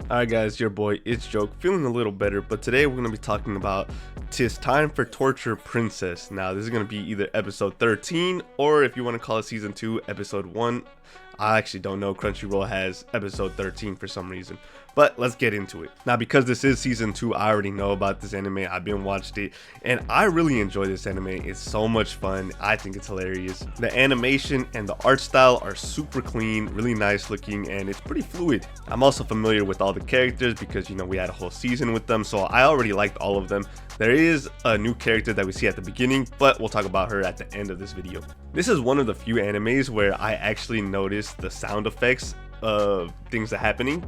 Alright guys, your boy, it's Joke, feeling a little better, but today we're going to be talking about "'Tis Time for Torture Princess." Now this is going to be either episode 13, or if you want to call it season 2, episode 1. I actually don't know, Crunchyroll has episode 13 for some reason, but let's get into it. Now because this is season 2, I already know about this anime, I've been watched it, and I really enjoy this anime. It's so much fun, I think it's hilarious. The animation and the art style are super clean, really nice looking, and it's pretty fluid. I'm also familiar with all the characters because, you know, we had a whole season with them, so I already liked all of them. There is a new character that we see at the beginning, but we'll talk about her at the end of this video. This is one of the few animes where I actually notice the sound effects of things that are happening.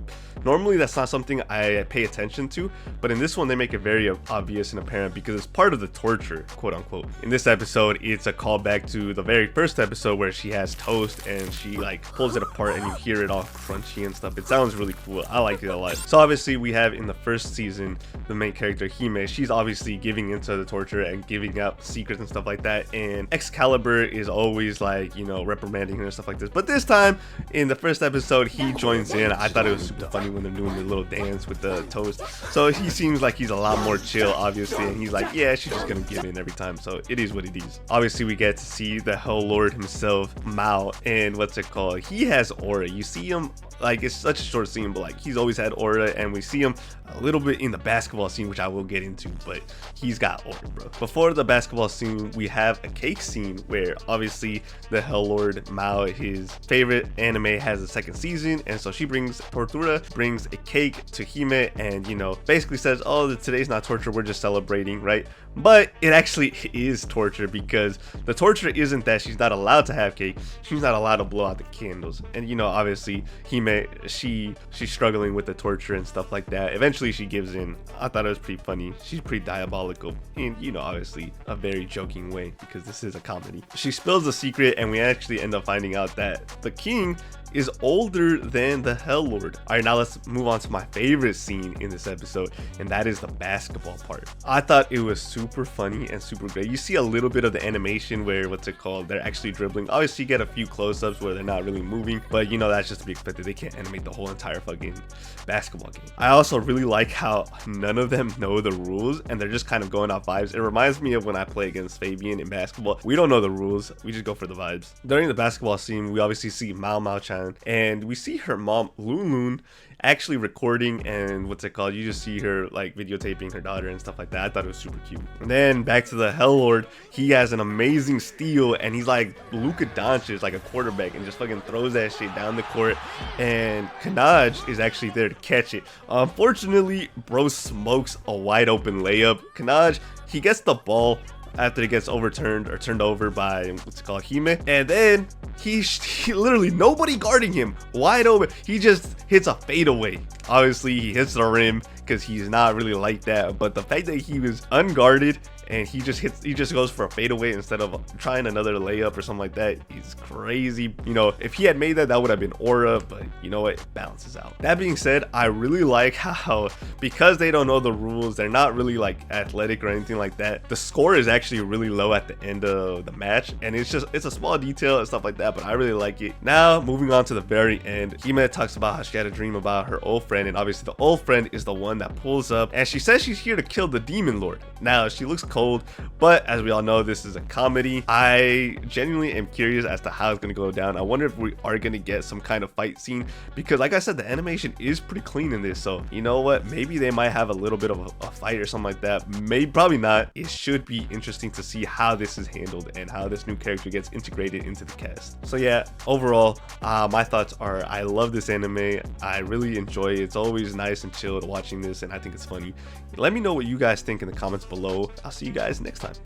Normally that's not something I pay attention to, but in this one they make it very obvious and apparent because it's part of the torture, quote unquote. In this episode, it's a callback to the very first episode where she has toast and she like pulls it apart and you hear it all crunchy and stuff. It sounds really cool. I like it a lot. So obviously we have in the first season the main character Hime. She's obviously giving into the torture and giving out secrets and stuff like that, and Excalibur is always like, you know, reprimanding her and stuff like this. But this time in the first episode he joins in. I thought it was super funny when they're doing the little dance with the toast. So he seems like he's a lot more chill, obviously, and he's like, yeah, she's just gonna give in every time, so it is what it is. Obviously we get to see the Hell Lord himself, Mao, and what's it called, he has aura. You see him, like, it's such a short scene, but like he's always had aura, and we see him a little bit in the basketball scene, which I will get into, but he's got aura, bro. Before the basketball scene, we have a cake scene where obviously the Hell Lord Mao, his favorite anime, has a second season, and so she brings a cake to Hime, and, you know, basically says, oh, today's not torture, we're just celebrating, right? But it actually is torture, because the torture isn't that she's not allowed to have cake, she's not allowed to blow out the candles. And, you know, obviously Hime, she's struggling with the torture and stuff like that. Eventually she gives in. I thought it was pretty funny. She's pretty diabolical in, you know, obviously a very joking way, because this is a comedy. She spills the secret, and we actually end up finding out that the king is older than the Hell Lord. All right, now let's move on to my favorite scene in this episode, and that is the basketball part. I thought it was super funny and super great. You see a little bit of the animation where, what's it called, they're actually dribbling. Obviously you get a few close-ups where they're not really moving, but you know, that's just to be expected. They can't animate the whole entire fucking basketball game. I also really like how none of them know the rules and they're just kind of going off vibes. It reminds me of when I play against Fabian in basketball. We don't know the rules, we just go for the vibes. During the basketball scene, we obviously see Mao Chan, and we see her mom Loon actually recording, and what's it called, you just see her like videotaping her daughter and stuff like that. I thought it was super cute. And then back to the Hell Lord, he has an amazing steal, and he's like Luka Doncic, like a quarterback, and just fucking throws that shit down the court, and Kanaj is actually there to catch it. Unfortunately, bro smokes a wide open layup. Kanaj, he gets the ball after it gets overturned or turned over by, what's it called, Hime, and then he literally, nobody guarding him, wide open, he just hits a fadeaway. Obviously he hits the rim because he's not really like that, but the fact that he was unguarded and he just goes for a fadeaway instead of trying another layup or something like that is crazy. You know, if he had made that, that would have been aura, but you know what, it balances out. That being said, I really like how, because they don't know the rules, they're not really like athletic or anything like that, the score is actually really low at the end of the match, and it's a small detail and stuff like that, but I really like it. Now moving on to the very end, Hime talks about how she had a dream about her old friend, and obviously the old friend is the one that pulls up, and she says she's here to kill the demon lord. Now she looks cold, but as we all know, this is a comedy. I genuinely am curious as to how it's going to go down. I wonder if we are going to get some kind of fight scene, because like I said, the animation is pretty clean in this, so you know what, maybe they might have a little bit of a fight or something like that. Maybe, probably not. It should be interesting to see how this is handled and how this new character gets integrated into the cast. So yeah, overall, my thoughts are, I love this anime. I really enjoy it. It's always nice and chilled watching this, and I think it's funny. Let me know what you guys think in the comments below. I'll see you guys next time.